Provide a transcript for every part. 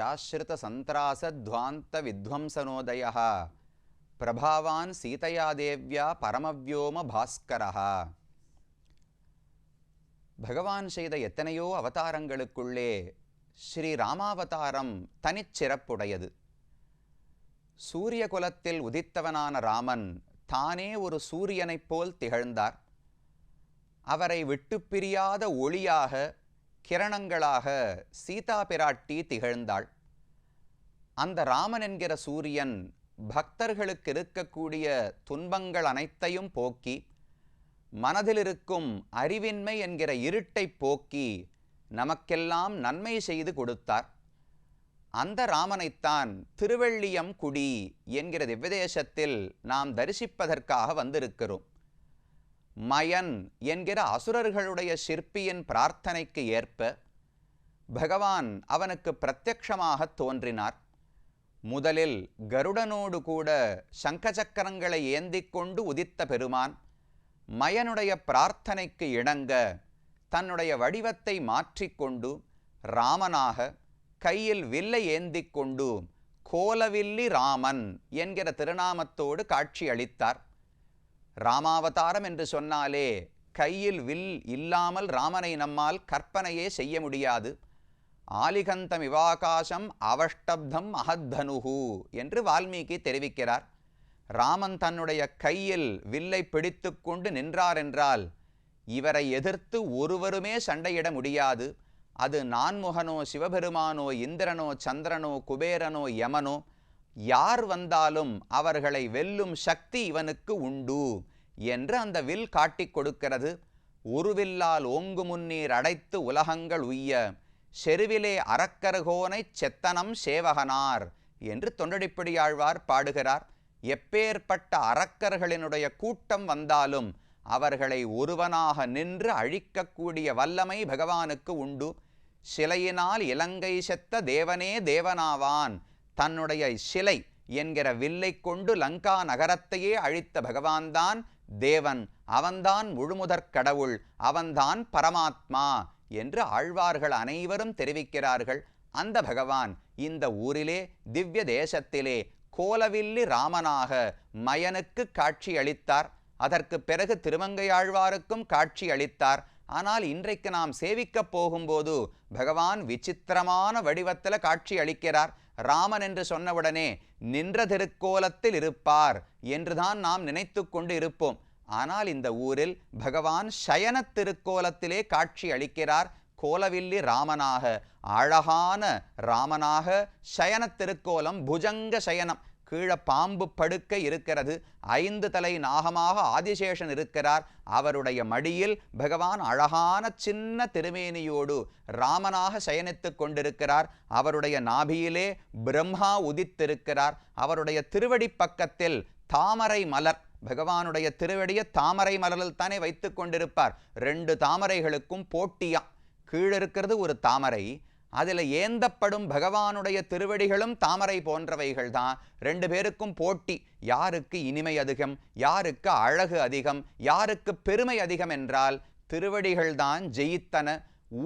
பராஸ்ருத சந்திராசத்வாந்த வித்வம்சனோதயः பிரபாவான் சீதையா தேவ்யா பரமவ்யோம பாஸ்கரः. பகவான் செய்த எத்தனையோ அவதாரங்களுக்குள்ளே ஸ்ரீ ராமாவதாரம் தனிச்சிறப்புடையது. சூரிய குலத்தில் உதித்தவனான ராமன் தானே ஒரு சூரியனைப் போல் திகழ்ந்தார். அவரை விட்டு பிரியாத ஒளியாக, கிரணங்களாக சீதா பிராட்டி திகழ்ந்தாள். அந்த ராமன் என்கிற சூரியன் பக்தர்களுக்கு இருக்கக்கூடிய துன்பங்கள் அனைத்தையும் போக்கி, மனதில் இருக்கும் அறிவின்மை என்கிற இருட்டை போக்கி நமக்கெல்லாம் நன்மை செய்து கொடுத்தார். அந்த ராமனைத்தான் திருவெள்ளியம் குடி என்கிற திவ்யதேசத்தில் நாம் தரிசிப்பதற்காக வந்திருக்கிறோம். மயன் என்கிற அசுரர்களுடைய சிற்பியின் பிரார்த்தனைக்கு ஏற்ப பகவான் அவனுக்கு பிரத்யக்ஷமாக தோன்றினார். முதலில் கருடனோடு கூட சங்கசக்கரங்களை ஏந்திக் கொண்டு உதித்த பெருமான் மயனுடைய பிரார்த்தனைக்கு இணங்க தன்னுடைய வடிவத்தை மாற்றிக்கொண்டு ராமனாக கையில் வில்லை ஏந்திக் கொண்டு கோலவில்லி ராமன் என்கிற திருநாமத்தோடு காட்சி அளித்தார். ராமாவதாரம் என்று சொன்னாலே கையில் வில் இல்லாமல் ராமனை நம்மால் கற்பனையே செய்ய முடியாது. ஆலிகந்தம் இவாகாசம் அவஷ்டப்தம் அஹத்தனுகு என்று வால்மீகி தெரிவிக்கிறார். ராமன் தன்னுடைய கையில் வில்லை பிடித்து கொண்டு நின்றார் என்றால் இவரை எதிர்த்து ஒருவருமே சண்டையிட முடியாது. அது நான்முகனோ, சிவபெருமானோ, இந்திரனோ, சந்திரனோ, குபேரனோ, யமனோ, யார் வந்தாலும் அவர்களை வெல்லும் சக்தி இவனுக்கு உண்டு என்று அந்த வில் காட்டிக் கொடுக்கிறது. உருவில்லால் ஓங்கு முன்னீர் அடைத்து உலகங்கள் உய்ய செருவிலே அறக்கருகோனை செத்தனம் சேவகனார் என்று தொண்டடிப்படியாழ்வார் பாடுகிறார். எப்பேற்பட்ட அரக்கர்களினுடைய கூட்டம் வந்தாலும் அவர்களை ஒருவனாக நின்று அழிக்கக்கூடிய வல்லமை பகவானுக்கு உண்டு. சிலையினால் இலங்கை செத்த தேவனே தேவனாவான். தன்னுடைய சிலை என்கிற வில்லை கொண்டு லங்கா நகரத்தையே அழித்த பகவான்தான் தேவன், அவன்தான் முழுமுதற் கடவுள், அவன்தான் பரமாத்மா என்று ஆழ்வார்கள் அனைவரும் தெரிவிக்கிறார்கள். அந்த பகவான் இந்த ஊரிலே திவ்ய தேசத்திலே கோலவில்லி ராமனாக மயனுக்கு காட்சி அளித்தார். அதற்கு பிறகு திருமங்கையாழ்வாருக்கும் காட்சி அளித்தார். ஆனால் இன்றைக்கு நாம் சேவிக்கப் போகும்போது பகவான் விசித்திரமான வடிவத்தில் காட்சி அளிக்கிறார். ராமன் என்று சொன்னவுடனே நின்ற திருக்கோலத்தில் இருப்பார் என்றுதான் நாம் நினைத்து கொண்டு இருப்போம். ஆனால் இந்த ஊரில் பகவான் சயன திருக்கோலத்திலே காட்சி அளிக்கிறார். கோலவில்லி ராமனாக, அழகான ராமனாக சயன திருக்கோலம், புஜங்க சயனம், கீழே பாம்பு படுக்கை இருக்கிறது. 5 தலை நாகமாக ஆதிசேஷன் இருக்கிறார். அவருடைய மடியில் பகவான் அழகான சின்ன திருமேனியோடு ராமனாக சயனித்து கொண்டிருக்கிறார். அவருடைய நாபியிலே பிரம்மா உதித்திருக்கிறார். அவருடைய திருவடி பக்கத்தில் தாமரை மலர், பகவானுடைய திருவடியை தாமரை மலரில் தானே வைத்து கொண்டிருப்பார். 2 தாமரைகளுக்கும் போட்டியா. கீழே இருக்கிறது ஒரு தாமரை, அதில் ஏந்தப்படும் பகவானுடைய திருவடிகளும் தாமரை போன்றவைகள் தான். 2 பேருக்கும் போட்டி. யாருக்கு இனிமை அதிகம், யாருக்கு அழகு அதிகம், யாருக்கு பெருமை அதிகம் என்றால் திருவடிகள்தான் ஜெயித்தன.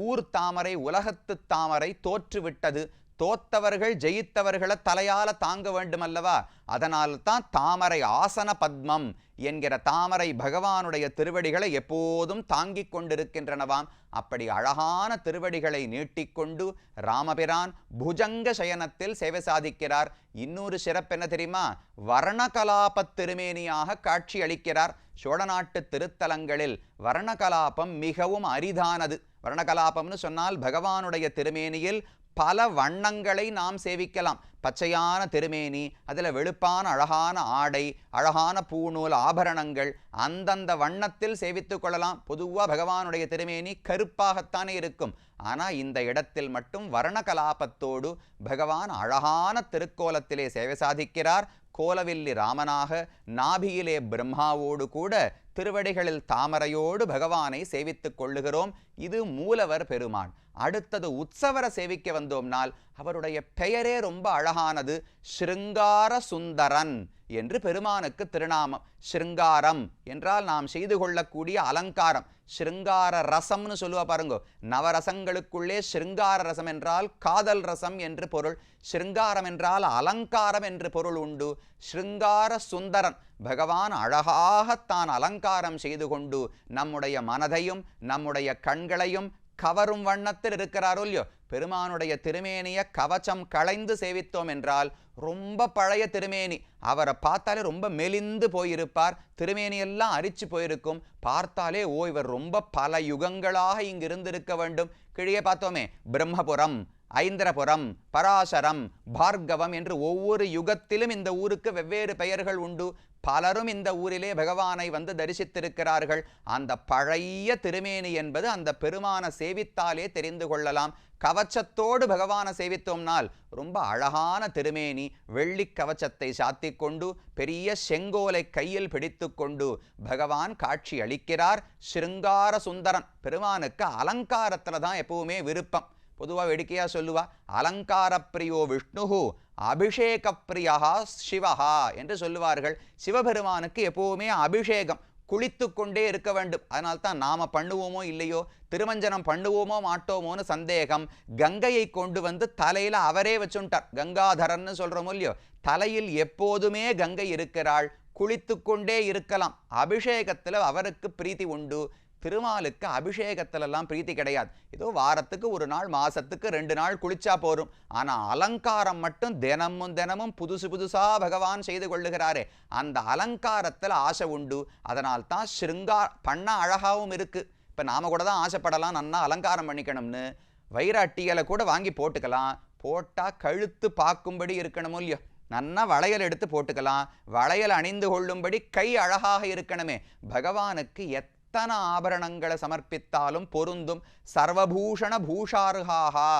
ஊர் தாமரை உலகத்து தாமரை தோற்றுவிட்டது. தோத்தவர்கள் ஜெயித்தவர்களை தலையால தாங்க வேண்டுமல்லவா? அதனால்தான் தாமரை ஆசன பத்மம் என்கிற தாமரை பகவானுடைய திருவடிகளை எப்போதும் தாங்கிக் கொண்டிருக்கின்றனவாம். அப்படி அழகான திருவடிகளை நீட்டிக்கொண்டு ராமபிரான் புஜங்க சயனத்தில் சேவை சாதிக்கிறார். இன்னொரு சிறப்பென்ன தெரியுமா? வர்ணகலாபத் திருமேனியாக காட்சி அளிக்கிறார். சோழ நாட்டு திருத்தலங்களில் வர்ணகலாபம் மிகவும் அரிதானது. வர்ணகலாபம்னு சொன்னால் பகவானுடைய திருமேனியில் பல வண்ணங்களை நாம் சேவிக்கலாம். பச்சையான திருமேனி, அதில் வெளுப்பான அழகான ஆடை, அழகான பூநூல் ஆபரணங்கள், அந்தந்த வண்ணத்தில் சேவித்து கொள்ளலாம். பொதுவாக பகவானுடைய திருமேனி கருப்பாகத்தானே இருக்கும். ஆனால் இந்த இடத்தில் மட்டும் வர்ணகலாபத்தோடு பகவான் அழகான திருக்கோலத்திலே சேவை சாதிக்கிறார். கோலவில்லி ராமனாக, நாபியிலே பிரம்மாவோடு கூட திருவடிகளில் தாமரையோடு பகவானை சேவித்துக் கொள்ளுகிறோம். இது மூலவர் பெருமான். அடுத்தது உற்சவரை சேவிக்க வந்தோம்னால் அவருடைய பெயரே ரொம்ப அழகானது, ஸ்ருங்கார சுந்தரன் என்று பெருமானுக்கு திருநாமம். ஸ்ருங்காரம் என்றால் நாம் செய்து கொள்ளக்கூடிய அலங்காரம். ஸ்ருங்கார ரசம்னு சொல்லுவா பாருங்க, நவரசங்களுக்குள்ளே ஸ்ருங்கார ரசம் என்றால் காதல் ரசம் என்று பொருள். ஸ்ருங்காரம் என்றால் அலங்காரம் என்று பொருள் உண்டு. ஸ்ருங்கார சுந்தரன் பகவான் அழகாகத்தான் அலங்காரம் செய்து கொண்டு நம்முடைய மனதையும் நம்முடைய கண்களையும் கவரும் வண்ணத்தில் இருக்கிறாரோ இல்லையோ. பெருமானுடைய திருமேனியை கவச்சம் களைந்து சேவித்தோம் என்றால் ரொம்ப பழைய திருமேனி, அவரை பார்த்தாலே ரொம்ப மெலிந்து போயிருப்பார், திருமேனியெல்லாம் அரிச்சு போயிருக்கும். பார்த்தாலே இவர் ரொம்ப பல யுகங்களாக இங்கு இருந்திருக்க வேண்டும். கீழே பார்த்தோமே, பிரம்மபுரம், ஐந்திரபுரம், பராசரம், பார்கவம் என்று ஒவ்வொரு யுகத்திலும் இந்த ஊருக்கு வெவ்வேறு பெயர்கள் உண்டு. பலரும் இந்த ஊரிலே பகவானை வந்து தரிசித்திருக்கிறார்கள். அந்த பழைய திருமேனி என்பது அந்த பெருமான சேவித்தாலே தெரிந்து கொள்ளலாம். கவச்சத்தோடு பகவானை சேவித்தோம்னால் ரொம்ப அழகான திருமேனி, வெள்ளி கவச்சத்தை சாத்தி கொண்டு பெரிய செங்கோலை கையில் பிடித்து கொண்டு பகவான் காட்சி அளிக்கிறார். ஸ்ருங்கார சுந்தரன். பெருமானுக்கு அலங்காரத்தில் தான் எப்பவுமே விருப்பம். பொதுவாக வேடிக்கையாக சொல்லுவா, அலங்கார பிரியோ விஷ்ணுஹு அபிஷேக பிரியா சிவஹா என்று சொல்லுவார்கள். சிவபெருமானுக்கு எப்பவுமே அபிஷேகம், குளித்து கொண்டே இருக்க வேண்டும். அதனால்தான் நாம பண்ணுவோமோ இல்லையோ, திருமஞ்சனம் பண்ணுவோமோ மாட்டோமோன்னு சந்தேகம். கங்கையை கொண்டு வந்து தலையில அவரே வச்சுட்டார். கங்காதரன்னு சொல்றோமோ இல்லையோ, தலையில் எப்போதுமே கங்கை இருக்கிறாள், குளித்து கொண்டே இருக்கலாம். அபிஷேகத்துல அவருக்கு பிரீத்தி உண்டு. திருமாலுக்கு அபிஷேகத்திலெல்லாம் பிரீத்தி கிடையாது. ஏதோ வாரத்துக்கு ஒரு நாள், மாசத்துக்கு 2 நாள் குளிச்சா போரும். ஆனா அலங்காரம் மட்டும் தினமும் தினமும் புதுசு புதுசா பகவான் செய்து கொள்ளுகிறாரே, அந்த அலங்காரத்தில் ஆசை உண்டு. அதனால் தான் ஸ்ருங்கார் பண்ண அழகாவும் இருக்கு. இப்ப நாம கூட தான் ஆசைப்படலாம், நன்னா அலங்காரம் பண்ணிக்கணும்னு. வைராட்டியலை கூட வாங்கி போட்டுக்கலாம், போட்டா கழுத்து பார்க்கும்படி இருக்கணுமோ இல்லையோ. நன்னா வளையல் எடுத்து போட்டுக்கலாம், வளையல் அணிந்து கொள்ளும்படி கை அழகாக இருக்கணுமே. பகவானுக்கு எத்தனை ஆபரணங்களை சமர்ப்பித்தாலும் பொருந்தும். சர்வபூஷண பூஷாருகாகா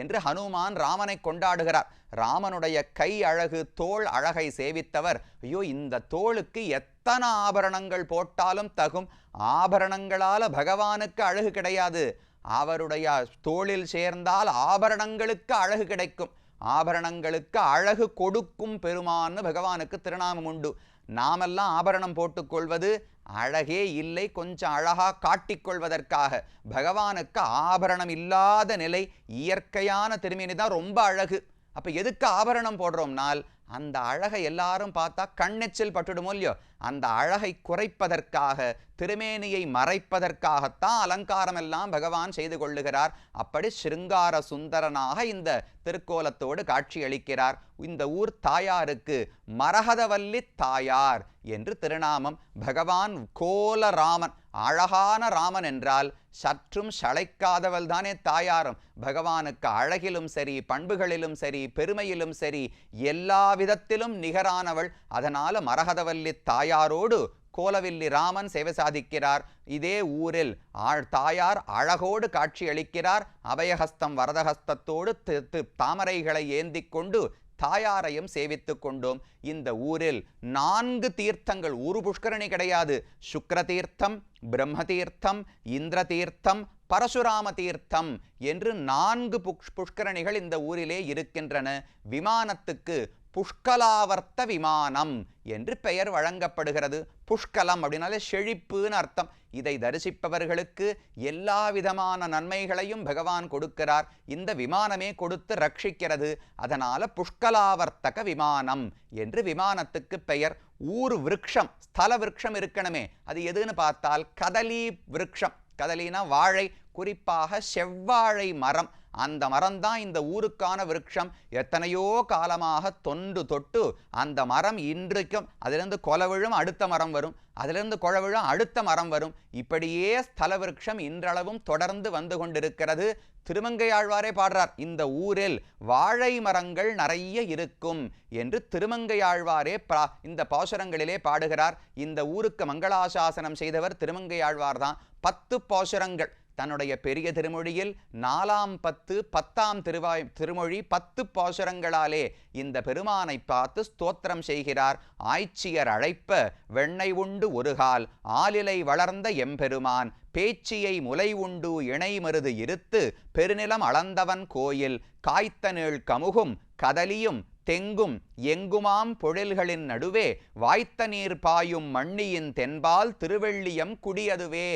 என்று ஹனுமான் ராமனை கொண்டாடுகிறார். ராமனுடைய கை அழகு, தோள் அழகை சேவித்தவர், ஐயோ இந்த தோளுக்கு எத்தனை ஆபரணங்கள் போட்டாலும் தகும். ஆபரணங்களால பகவானுக்கு அழகு கிடையாது, அவருடைய தோளில் சேர்ந்தால் ஆபரணங்களுக்கு அழகு கிடைக்கும். ஆபரணங்களுக்கு அழகு கொடுக்கும் பெருமான்னு பகவானுக்கு திருநாமம் உண்டு. நாமெல்லாம் ஆபரணம் போட்டுக்கொள்வது அழகே இல்லை, கொஞ்சம் அழகா காட்டிக்கொள்வதற்காக. பகவானுக்கு ஆபரணம் இல்லாத நிலை, இயற்கையான திருமேனி தான் ரொம்ப அழகு. அப்ப எதுக்கு ஆபரணம் போடுறோம்னால், அந்த அழகை எல்லாரும் பார்த்தா கண்ணெச்சில் பட்டுடுமோ இல்லையோ, அந்த அழகை குறைப்பதற்காக, திருமேனியை மறைப்பதற்காகத்தான் அலங்காரம் எல்லாம் பகவான் செய்து கொள்ளுகிறார். அப்படி ஸ்ருங்கார சுந்தரனாக இந்த திருக்கோலத்தோடு காட்சி அளிக்கிறார். இந்த ஊர் தாயாருக்கு மரகதவல்லி தாயார் என்று திருநாமம். பகவான் கோலராமன், அழகான ராமன் என்றால் சற்றும் சளைக்காதவள் தானே தாயாரும். பகவானுக்கு அழகிலும் சரி, பண்புகளிலும் சரி, பெருமையிலும் சரி, எல்லா விதத்திலும் நிகரானவள். அதனால மரகதவல்லி தாயாரோடு கோலவில்லி ராமன் சேவை சாதிக்கிறார். இதே ஊரில் தாயார் அழகோடு காட்சி அளிக்கிறார். அபயஹஸ்தம் வரதஹஸ்தத்தோடு தாமரைகளை ஏந்தி கொண்டு தாயாரையும் சேவித்து கொண்டோம். இந்த ஊரில் 4 தீர்த்தங்கள், ஊரு புஷ்கரணி கிடையாது. சுக்ர தீர்த்தம், பிரம்ம தீர்த்தம், இந்திர தீர்த்தம், பரசுராம தீர்த்தம் என்று 4 புஷ்கரணிகள் இந்த ஊரிலே இருக்கின்றன. விமானத்துக்கு புஷ்கலாவர்த்த விமானம் என்று பெயர் வழங்கப்படுகிறது. புஷ்கலம் அப்படின்னாலே செழிப்புன்னு அர்த்தம். இதை தரிசிப்பவர்களுக்கு எல்லா விதமான நன்மைகளையும் பகவான் கொடுக்கிறார். இந்த விமானமே கொடுத்து ரட்சிக்கிறது. அதனால புஷ்கலாவர்த்தக விமானம் என்று விமானத்துக்கு பெயர். ஊர் விருட்சம், ஸ்தல விருட்சம் இருக்கணுமே. அது எதுன்னு பார்த்தால் கதலி விருட்சம். கதலினா வாழை, குறிப்பாக செவ்வாழை மரம். அந்த மரம்தான் இந்த ஊருக்கான விருட்சம். எத்தனையோ காலமாக தொன்று தொட்டு அந்த மரம் இன்றைக்கும், அதிலிருந்து கொலை விழும் அடுத்த மரம் வரும், அதிலிருந்து கொலை விழும் அடுத்த மரம் வரும். இப்படியே ஸ்தல விருட்சம் இன்றளவும் தொடர்ந்து வந்து கொண்டிருக்கிறது. திருமங்கையாழ்வாரே பாடுறார், இந்த ஊரில் வாழை மரங்கள் நிறைய இருக்கும் என்று திருமங்கையாழ்வாரே இந்த பாசுரங்களிலே பாடுகிறார். இந்த ஊருக்கு மங்களாசாசனம் செய்தவர் திருமங்கையாழ்வார் தான். 10 பாசுரங்கள் தன்னுடைய பெரிய திருமொழியில் 4ஆம் 10 10ஆம் திருமொழி 10 பாசுரங்களாலே இந்த பெருமானை பார்த்து ஸ்தோத்திரம் செய்கிறார். ஆய்ச்சியர் அழைப்ப வெண்ணெய் உண்டு ஒருகால் ஆலிலை வளர்ந்த எம்பெருமான் பேச்சியை முலை உண்டு இணை மருது இருத்து பெருநிலம் அளந்தவன் கோயில் காய்த்த நீள் கமுகும் கதலியும் தெங்கும் எங்குமாம் பொழில்களின் நடுவே வாய்த்த நீர் பாயும் மண்ணியின் தென்பால் திருவெள்ளியம் குடியதுவே.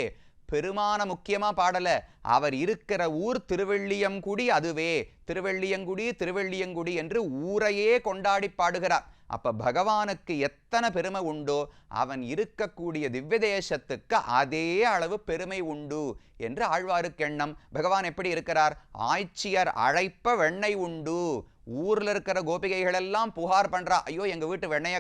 பெருமான முக்கியமா பாடல, அவர் இருக்கிற ஊர் திருவெள்ளியங்குடி, அதுவே திருவெள்ளியங்குடி என்று ஊரையே கொண்டாடி பாடுகிறார். அப்ப பகவானுக்கு எத்தனை பெருமை உண்டோ அவன் இருக்கக்கூடிய திவ்ய தேசத்துக்கு அதே அளவு பெருமை உண்டு என்று ஆழ்வாருக்கு எண்ணம். பகவான் எப்படி இருக்கிறார்? ஆய்ச்சியர் அழைப்ப வெண்ணெய் உண்டு. ஊர்ல இருக்கிற கோபிகைகள் எல்லாம் புகார் பண்றா, ஐயோ எங்க வீட்டு வெண்ணைய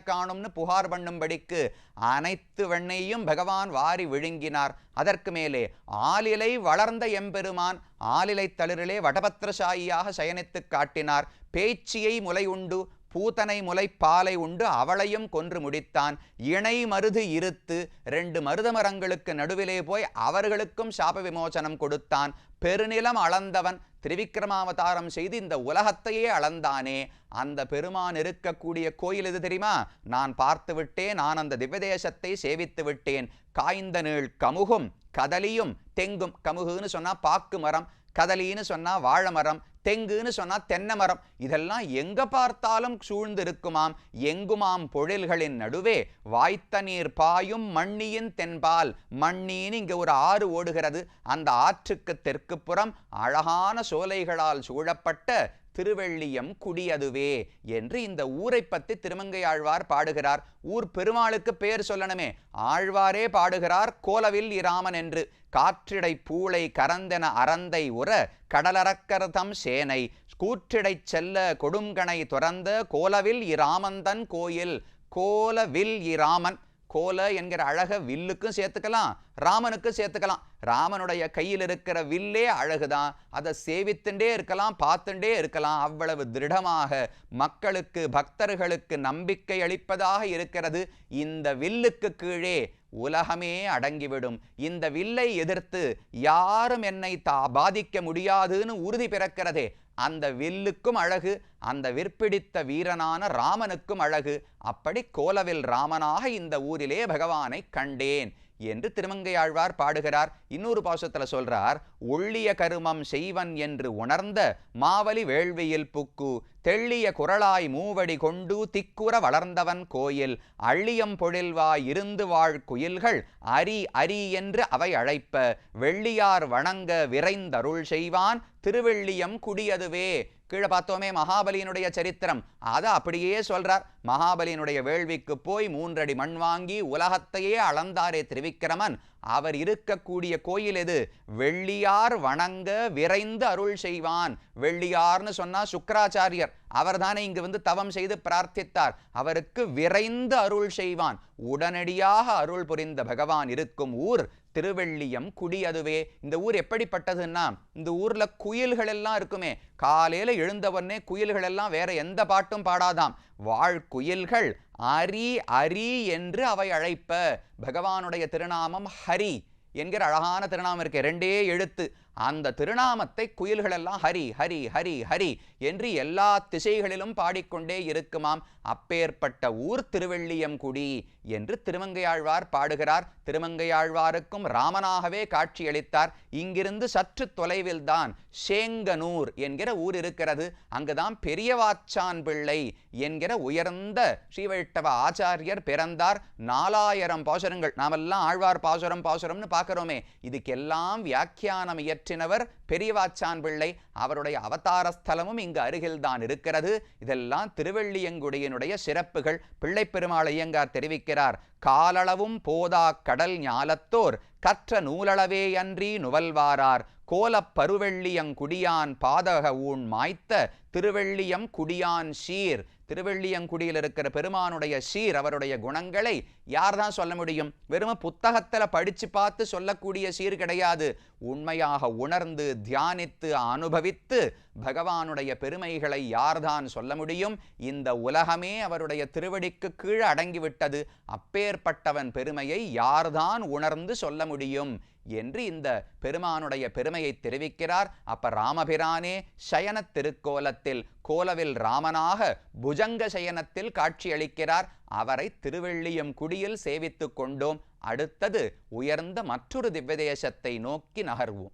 காணும்னு புகார் பண்ணும்படிக்கு அனைத்து வெண்ணையும் பகவான் வாரி விழுங்கினார். அதற்கு மேலே ஆலிலை வளர்ந்த எம்பெருமான் ஆலிலை தளிரிலே வடபத்திரசாயியாக சயனித்து காட்டினார். பேச்சியை முலை உண்டு, பூத்தனை முலை பாலை உண்டு, அவளையும் கொன்று முடித்தான். இணை மருது இருத்து 2 மருத மரங்களுக்கு நடுவிலே போய் அவர்களுக்கும் சாப விமோசனம் கொடுத்தான். பெருநிலம் அளந்தவன் திரிவிக்ரமாவதாரம் செய்து இந்த உலகத்தையே அளந்தானே, அந்த பெருமான் இருக்கக்கூடிய கோயில் எது தெரியுமா? நான் பார்த்து விட்டேன், நான் அந்த திவ்யதேசத்தை சேவித்து விட்டேன். காய்ந்த நீள் கமுகும் கதலியும் தெங்கும். கமுகுன்னு சொன்னா பாக்கு மரம், கதலின்னு சொன்னா வாழை மரம், தெங்குன்னு சொன்னா தென்னை மரம். இதெல்லாம் எங்க பார்த்தாலும் சூழ்ந்து இருக்குமாம். எங்குமாம் பொழில்களின் நடுவே வாய்த்த நீர் பாயும் மண்ணியின் தென்பால். மண்ணின்னு இங்க ஒரு ஆறு ஓடுகிறது. அந்த ஆற்றுக்கு தெற்கு புறம் அழகான சோலைகளால் சூழப்பட்ட திருவெள்ளியம் குடியதுவே என்று இந்த ஊரை பற்றி திருமங்கையாழ்வார் பாடுகிறார். ஊர் பெருமாளுக்கு பேர் சொல்லணுமே, ஆழ்வாரே பாடுகிறார் கோலவில் இராமன் என்று. காற்றிடை பூளை கரந்தென அறந்தை உற கடலரக்கரதம் சேனை கூற்றிடை செல்ல கொடுங்கணை துறந்த கோலவில் இராமந்தன் கோயில். கோலவில் இராமன், கோல என்கிற அழக வில்லுக்கும் சேர்த்துக்கலாம், ராமனுக்கும் சேர்த்துக்கலாம். ராமனுடைய கையில் இருக்கிற வில்லே அழகுதான், அதை சேவித்துண்டே இருக்கலாம், பார்த்துட்டே இருக்கலாம். அவ்வளவு திருடமாக மக்களுக்கு பக்தர்களுக்கு நம்பிக்கை அளிப்பதாக இருக்கிறது. இந்த வில்லுக்கு கீழே உலகமே அடங்கிவிடும். இந்த வில்லை எதிர்த்து யாரும் என்னை பாதிக்க முடியாதுன்னு உறுதி பிறக்கிறதே, அந்த வில்லுக்கும் அழகு, அந்த விற்பிடித்த வீரனான ராமனுக்கும் அழகு. அப்படி கோலவில் ராமனாக இந்த ஊரிலே பகவானை கண்டேன் என்று திருமங்கையாழ்வார் பாடுகிறார். இன்னொரு பாசுரத்தில் சொல்றார், ஒள்ளிய கருமம் செய்வன் என்று உணர்ந்த மாவலி வேள்வியில் புக்கு தெள்ளிய குரலாய் மூவடி கொண்டு திக்குற வளர்ந்தவன் கோயில். அள்ளியம் பொழில்வாய் இருந்து வாழ் குயில்கள் அரி அரி என்று அவை அழைப்ப வெள்ளியார் வணங்க விரைந்தருள் செய்வான் திருவெள்ளியம் குடியதுவே. கீழே பார்த்தோமே மகாபலியினுடைய சரித்திரம், அதை அப்படியே சொல்றார். மகாபலியினுடைய வேள்விக்கு போய் 3 அடி மண் வாங்கி உலகத்தையே அளந்தாரே திரிவிக்கிரமன், அவர் இருக்கக்கூடிய கோயில் எது? வெள்ளியார் வணங்க விரைந்து அருள் செய்வான். வெள்ளியார்னு சொன்னா சுக்கராச்சாரியர், அவர் தானே இங்கு வந்து தவம் செய்து பிரார்த்தித்தார். அவருக்கு விரைந்து அருள் செய்வான். உடனடியாக அருள் புரிந்த பகவான் இருக்கும் ஊர் திருவெள்ளியம் குடியதுவே. இந்த ஊர் எப்படிப்பட்டதுன்னா, இந்த ஊர்ல குயில்கள் எல்லாம் இருக்குமே. காலையில எழுந்தவொடனே குயில்கள் எல்லாம் வேற எந்த பாட்டும் பாடாதாம். வாழ்குயில்கள் அரி அரி என்று அவை அழைப்ப. பகவானுடைய திருநாமம் ஹரி என்கிற அழகான திருநாமம் இருக்கு, 2 எழுத்து. அந்த திருநாமத்தை குயில்கள் எல்லாம் ஹரி ஹரி ஹரி ஹரி என்று எல்லா திசைகளிலும் பாடிக்கொண்டே இருக்குமாம். அப்பேற்பட்ட ஊர் திருவெள்ளியங்குடி என்று திருமங்கையாழ்வார் பாடுகிறார். திருமங்கையாழ்வாருக்கும் ராமனாகவே காட்சியளித்தார். இங்கிருந்து சற்று தொலைவில் தான் சேங்கனூர் என்கிற ஊர் இருக்கிறது. அங்குதான் பெரியவாச்சான் பிள்ளை என்கிற உயர்ந்த ஸ்ரீவைஷ்ணவ ஆச்சாரியர் பிறந்தார். 4000 பாசுரங்கள், நாமெல்லாம் ஆழ்வார் பாசுரம்னு பார்க்கிறோமே, இதுக்கெல்லாம் வியாக்கியானம் இயற்றினவர் பெரியவாச்சான் பிள்ளை. அவருடைய அவதார ஸ்தலமும் இங்கு அருகில்தான் இருக்கிறது. இதெல்லாம் திருவெள்ளியங்குடியினுடைய சிறப்புகள். பிள்ளை பெருமாள் ஐயங்கார் தெரிவிக்கிறார், காலளவும் போதா கடல் ஞாலத்தோர் கற்ற நூலளவே அன்றி நுவல்வாரார் கோலப் பருவெள்ளியங்குடியான் பாதக ஊன் மாய்த்த திருவெள்ளியம் குடியான் சீர். திருவெள்ளியங்குடியில் இருக்கிற பெருமானுடைய சீர், அவருடைய குணங்களை யார் தான் சொல்ல முடியும்? வெறும் புத்தகத்தில் படித்து பார்த்து சொல்லக்கூடிய சீர் கிடையாது. உண்மையாக உணர்ந்து தியானித்து அனுபவித்து பகவானுடைய பெருமைகளை யார்தான் சொல்ல முடியும்? இந்த உலகமே அவருடைய திருவடிக்கு கீழே அடங்கிவிட்டது. அப்பேற்பட்டவன் பெருமையை யார்தான் உணர்ந்து சொல்ல முடியும் என்று இந்த பெருமானுடைய பெருமையை தெரிவிக்கிறார். அப்ப ராமபிரானே சயன திருக்கோலத்தில் கோலவில் ராமனாக புஜங்க சயனத்தில் காட்சியளிக்கிறார். அவரை திருவெள்ளியம் குடியில் சேவித்துக் கொண்டோம். அடுத்தது உயர்ந்த மற்றொரு திவ்யதேசத்தை நோக்கி நகர்வோம்.